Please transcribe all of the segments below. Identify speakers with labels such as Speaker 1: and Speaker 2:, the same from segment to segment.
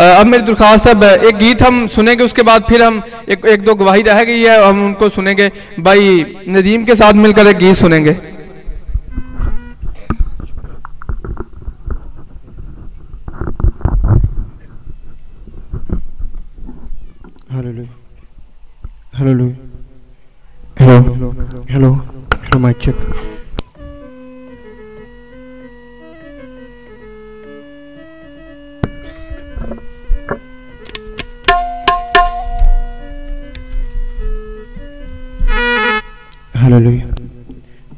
Speaker 1: अब मेरी दरख्वास्त है, एक गीत हम सुनेंगे, उसके बाद फिर हम एक दो गवाही रह गई है, हम उनको सुनेंगे। भाई नदीम के साथ मिलकर एक गीत सुनेंगे।
Speaker 2: Hello mic check. Hallelujah,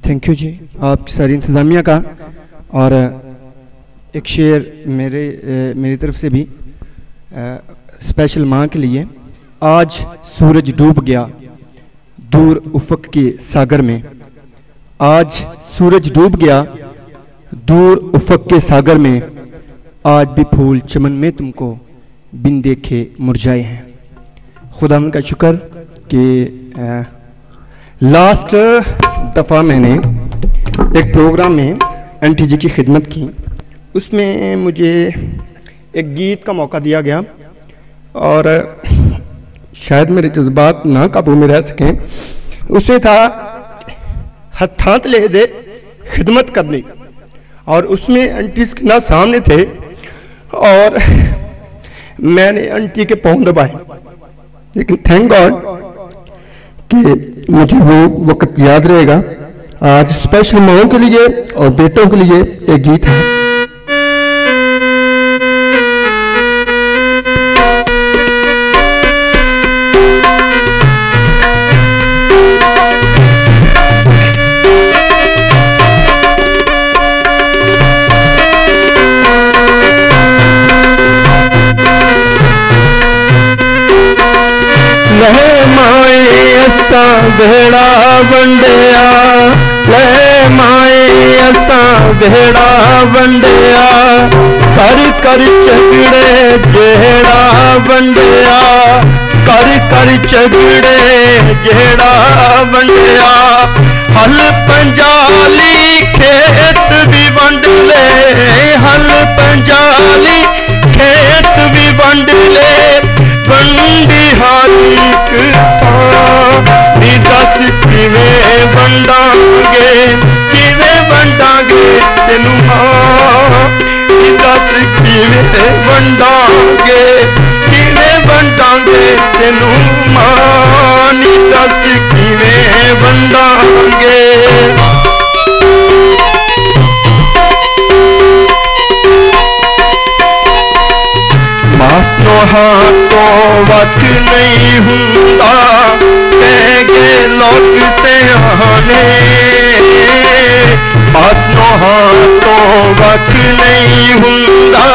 Speaker 2: thank you जी आपकी सारी इंतज़ामिया का। और एक शेर मेरी तरफ से भी स्पेशल माँ के लिए। आज सूरज डूब गया दूर उफ़क़ के सागर में, आज सूरज डूब गया दूर उफ़क़ के सागर में, आज भी फूल चमन में तुमको बिन देखे मुरझाए हैं। खुदा का शुक्र कि लास्ट दफ़ा मैंने एक प्रोग्राम में आंटी जी की खिदमत की, उसमें मुझे एक गीत का मौका दिया गया और शायद मेरे जज्बात ना काबू में रह सकें। उसमें था हथात ले दे खिदमत करनी, और उसमें आंटी ना सामने थे और मैंने आंटी के पाँव दबाए। लेकिन थैंक गॉड कि मुझे वो वक्त याद रहेगा। आज स्पेशल माओं के लिए और बेटों के लिए एक गीत है।
Speaker 3: भेड़ा वंडिया ले माए असा भेड़ा वंडिया, कर कर झगड़े जेड़ा वंडिया, कर कर झगड़े जेड़ा वंडिया। हल पंजाली खेत भी वंड ले, हल पंजाली खेत भी वंड ले, वंडी हारी नी दस किवें वंडांगे, किवें वंडांगे तेनू मां, नी दस किवें वंडांगे, किवें वंडांगे तेनू मां, नी दस किवें वंडांगे। मासनो हाथों वक नहीं हुंदा, कहेंगे लोग सियाने, मासनो हाथों वक नहीं हुंदा,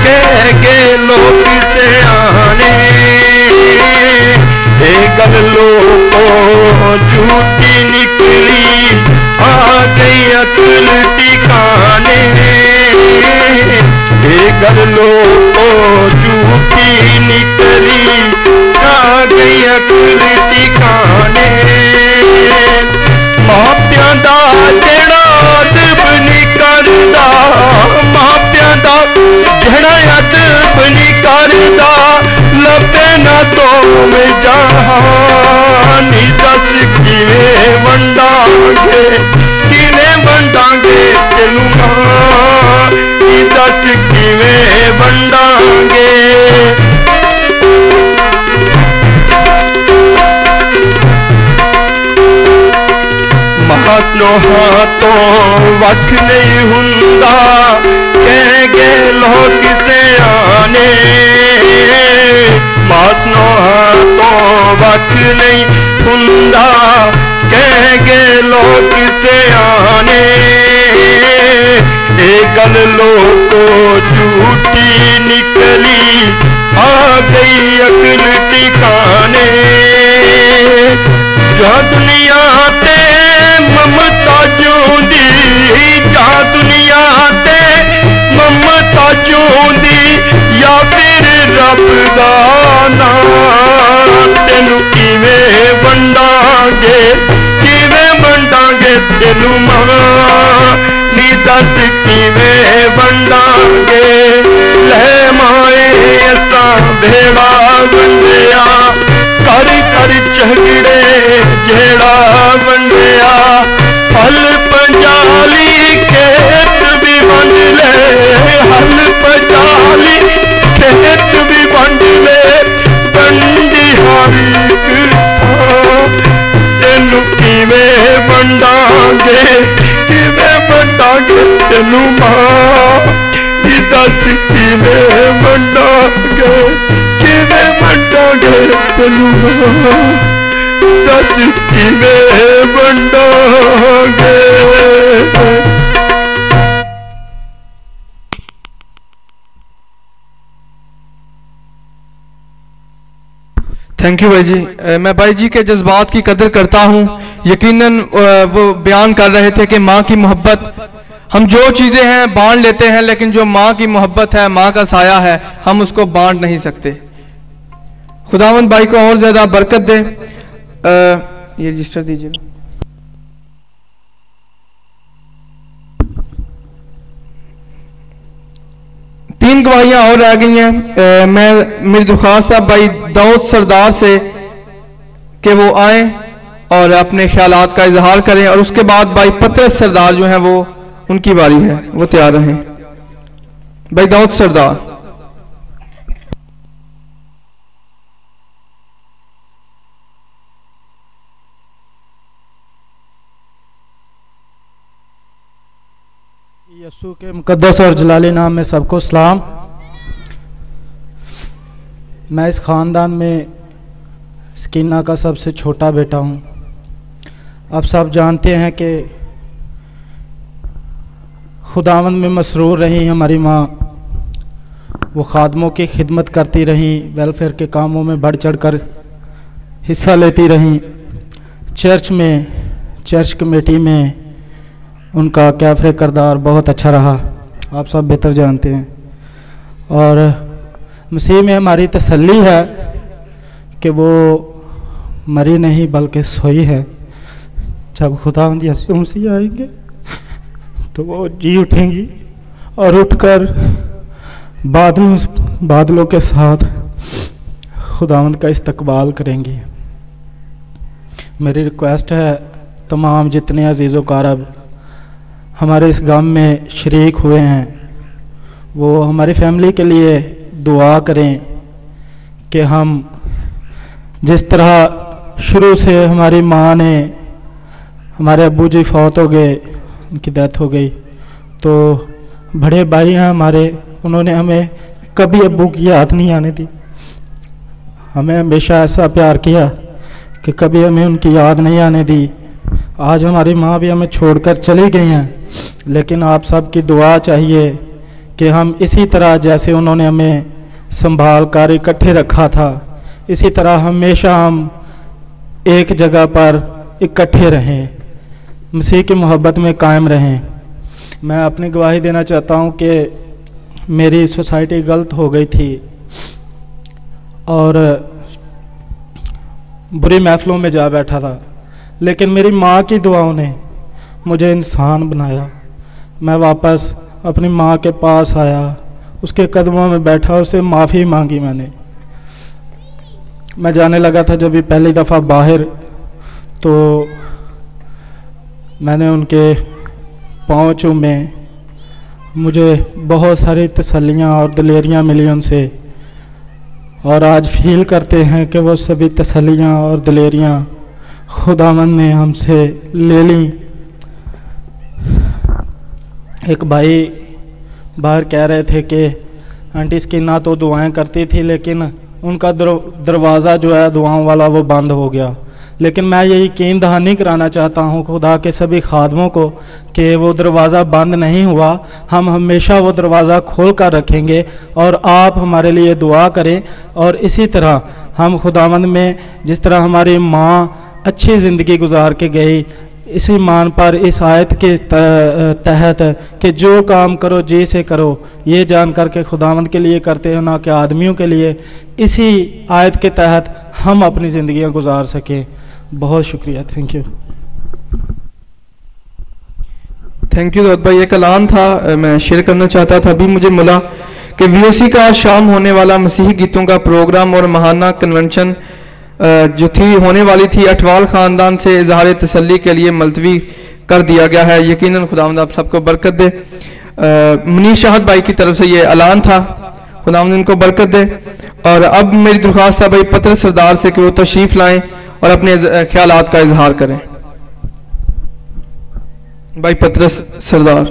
Speaker 3: कहेंगे लोग सियाने। ये गल लोगों झूठी निकली, आ गई अकल ठिकाने, ये गल लोगों झूठी निकली, आ गई अकल ठिकाने। मापियां दा जेड़ा अदब नहीं करदा, मापियां दा जेड़ा अदब नहीं करदा, लभे ना दोवें जहान, नी दस किवें वंडांगे, किवें वंडांगे तेनू मां, नी दस किवें वंडांगे। मासनो हाथों वक नहीं हुंदा, कहेंगे लोग सियाने, मासनो हाथों वक नहीं हुंदा, कहेंगे लोग सियाने। ये गल लोगों झूठी निकली, आ गई अकल ठिकाने। जा दुनिया ते ममता जूंदी, जा दुनिया ते ममता जूंदी, या फिर रब दा नाम, तेनू किवें वंडांगे, किवें वंडांगे तेनू मां, नी दस किवें वंडांगे। ले माए भेड़ा वंडिया कर कर झगड़े जेड़ा वंडिया हल पंजाली खेत भी वंड ले हल पंजाली खेत भी वंड ले वंडी हर तेनू किवें वंडांगे तेनू मां दस किवें वंडांगे तेनू मां दस किवें वंडांगे।
Speaker 1: थैंक यू भाई जी। मैं भाई जी के जज्बात की कदर करता हूँ। यकीनन वो बयान कर रहे थे कि माँ की मोहब्बत, हम जो चीज़ें हैं बांट लेते हैं, लेकिन जो माँ की मोहब्बत है, माँ का साया है, हम उसको बांट नहीं सकते। खुदावंद भाई को और ज़्यादा बरकत दे। ये रजिस्टर दीजिए। तीन गवाहियां और रह गई हैं। मेरी दरख्वास्त है भाई दाऊद सरदार से कि वो आए और अपने ख्यालात का इजहार करें, और उसके बाद भाई पतरस सरदार जो हैं वो उनकी बारी है, वो तैयार रहें। भाई दाऊद सरदार।
Speaker 4: यीशु के मुकद्दस और जलाली नाम में सबको सलाम। मैं इस ख़ानदान में स्कीना का सबसे छोटा बेटा हूँ। आप सब जानते हैं कि खुदावंद में मसरूर रही हमारी माँ। वो खादमों की खिदमत करती रहीं, वेलफेयर के कामों में बढ़ चढ़ कर हिस्सा लेती रहीं। चर्च में, चर्च कमेटी में उनका कैफ़े किरदार बहुत अच्छा रहा, आप सब बेहतर जानते हैं। और मसीह में हमारी तसल्ली है कि वो मरी नहीं बल्कि सोई है। जब खुदावंद यीशु मसीह आएंगे तो वो जी उठेंगी और उठकर बादलों के साथ खुदावंद का इस्तकबाल करेंगी। मेरी रिक्वेस्ट है तमाम जितने अजीज़ो कारब हमारे इस गम में शरीक हुए हैं, वो हमारी फैमिली के लिए दुआ करें कि हम जिस तरह शुरू से हमारी माँ ने, हमारे अब्बू जी फौत हो गए, उनकी डेथ हो गई, तो बड़े भाई हैं हमारे, उन्होंने हमें कभी अब्बू की याद नहीं आने दी। हमें हमेशा ऐसा प्यार किया कि कभी हमें उनकी याद नहीं आने दी। आज हमारी माँ भी हमें छोड़कर चली गई हैं, लेकिन आप सबकी दुआ चाहिए कि हम इसी तरह जैसे उन्होंने हमें संभाल कर इकट्ठे रखा था, इसी तरह हमेशा हम एक जगह पर इकट्ठे रहें, मसीह की मोहब्बत में कायम रहें। मैं अपनी गवाही देना चाहता हूँ कि मेरी सोसाइटी गलत हो गई थी और बुरी महफिलों में जा बैठा था, लेकिन मेरी माँ की दुआओं ने मुझे इंसान बनाया। मैं वापस अपनी माँ के पास आया, उसके कदमों में बैठा, उससे माफ़ी मांगी मैं जाने लगा था जब भी पहली दफ़ा बाहर, तो मैंने उनके पाँव चूमे। मुझे बहुत सारी तसल्लियाँ और दिलेरियाँ मिली उनसे, और आज फील करते हैं कि वो सभी तसल्लियाँ और दिलेरियाँ खुदावंद ने हमसे ले ली। एक भाई बाहर कह रहे थे कि आंटी स्कीना तो दुआएं करती थी, लेकिन उनका दरवाज़ा जो है दुआओं वाला वो बंद हो गया। लेकिन मैं ये यकीन दहानी कराना चाहता हूँ खुदा के सभी खादमों को कि वो दरवाज़ा बंद नहीं हुआ। हम हमेशा वो दरवाज़ा खोल कर रखेंगे और आप हमारे लिए दुआ करें। और इसी तरह हम खुदावंद में जिस तरह हमारी माँ अच्छी ज़िंदगी गुजार के गई, इसी मान पर इस आयत के तहत कि जो काम करो जी से करो, ये जान कर के खुदावंद के लिए करते हो ना कि आदमियों के लिए, इसी आयत के तहत हम अपनी ज़िंदगियां गुजार सकें। बहुत शुक्रिया। Thank you.
Speaker 1: Thank you Dawood भाई। एक ऐलान था मैं शेयर करना चाहता था, अभी मुझे मिला कि वीओसी का आज शाम होने वाला मसीही गीतों का प्रोग्राम और महाना कन्वेंशन जो थी होने वाली थी अठवाल ख़ानदान से इजहार तसल्ली के लिए मुलतवी कर दिया गया है। यकीनन खुदावंद आप सबको बरकत दे। मुनीर शाहद भाई की तरफ से ये ऐलान था, खुदावंद इनको बरकत दे। और अब मेरी दरख्वास्त है भाई पतरस सरदार से कि वो तशरीफ़ लाएं और अपने ख्यालात का इजहार करें। भाई पतरस सरदार।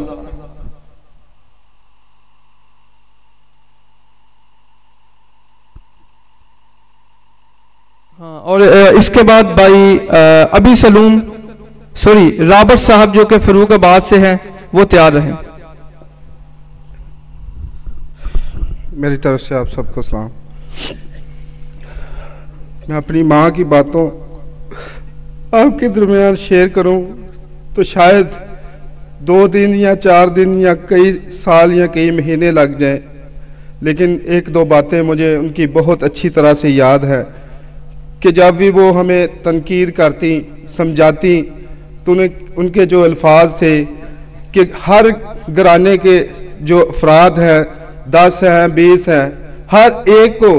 Speaker 1: हाँ, और इसके बाद भाई अभी सलूम रॉबर्ट साहब जो कि फरूखाबाद से हैं वो तैयार रहें।
Speaker 3: मेरी तरफ से आप सबको सलाम। मैं अपनी माँ की बातों आपके दरमियान शेयर करूं तो शायद 2 दिन या 4 दिन या कई साल या कई महीने लग जाएं, लेकिन 1-2 बातें मुझे उनकी बहुत अच्छी तरह से याद है कि जब भी वो हमें तनकीद करती, समझाती, तो उनके जो अल्फाज थे कि हर घराने के जो अफराद हैं, 10 हैं, 20 हैं, हर एक को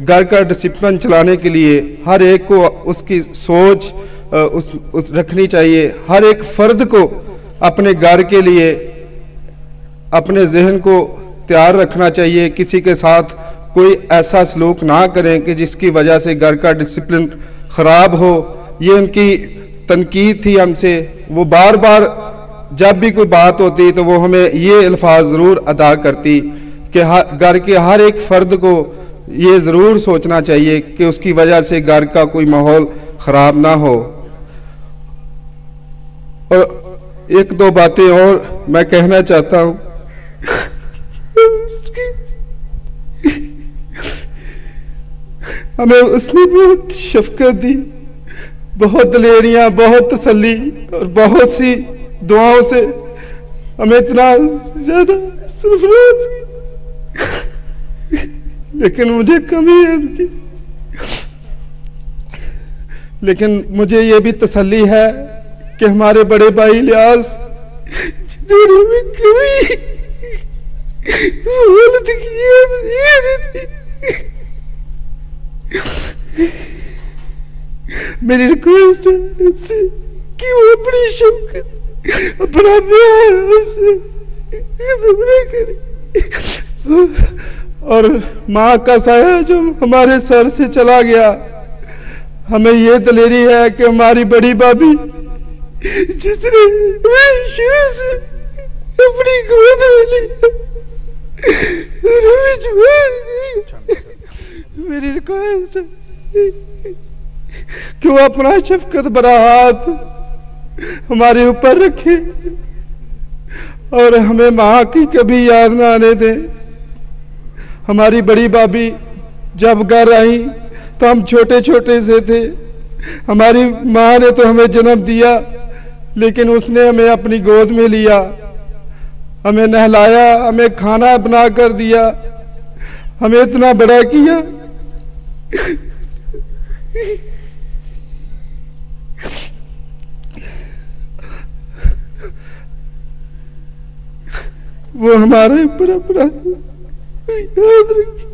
Speaker 3: घर का डिसिप्लिन चलाने के लिए हर एक को उसकी सोच उस रखनी चाहिए। हर एक फ़र्द को अपने घर के लिए अपने जहन को तैयार रखना चाहिए, किसी के साथ कोई ऐसा सलूक ना करें कि जिसकी वजह से घर का डिसिप्लिन ख़राब हो। ये उनकी तनकीद थी हमसे। वो बार बार जब भी कोई बात होती तो वो हमें ये अल्फाज ज़रूर अदा करती कि घर के हर एक फ़र्द को ये ज़रूर सोचना चाहिए कि उसकी वजह से घर का कोई माहौल ख़राब ना हो। और 1-2 बातें और मैं कहना चाहता हूँ। हमें उसने बहुत शफकत दी, बहुत दलेरियाँ, बहुत तसल्ली और बहुत सी दुआओं से हमें इतना ज़्यादा सरफराज की, लेकिन मुझे कमी है उनकी। लेकिन मुझे ये भी तसल्ली है कि हमारे बड़े भाई लियाज जिन्होंने में कभी गलत किया, मेरी रिक्वेस्ट है कि वो अपनी शौकत, अपना प्यार हमसे करे। और माँ का साया जो हमारे सर से चला गया, हमें ये दलेरी है कि हमारी बड़ी भाभी जिसने शुरू से अपनी गोद में लिया, मेरी रिक्वेस्ट है कि वो अपना शफकत भरा हाथ हमारे ऊपर रखे और हमें माँ की कभी याद ना आने दें। हमारी बड़ी भाभी जब घर आई तो हम छोटे छोटे से थे। हमारी माँ ने तो हमें जन्म दिया, लेकिन उसने हमें अपनी गोद में लिया, हमें नहलाया, हमें खाना बना कर दिया, हमें इतना बड़ा किया। वो हमारे ऊपर अपना याद रखी।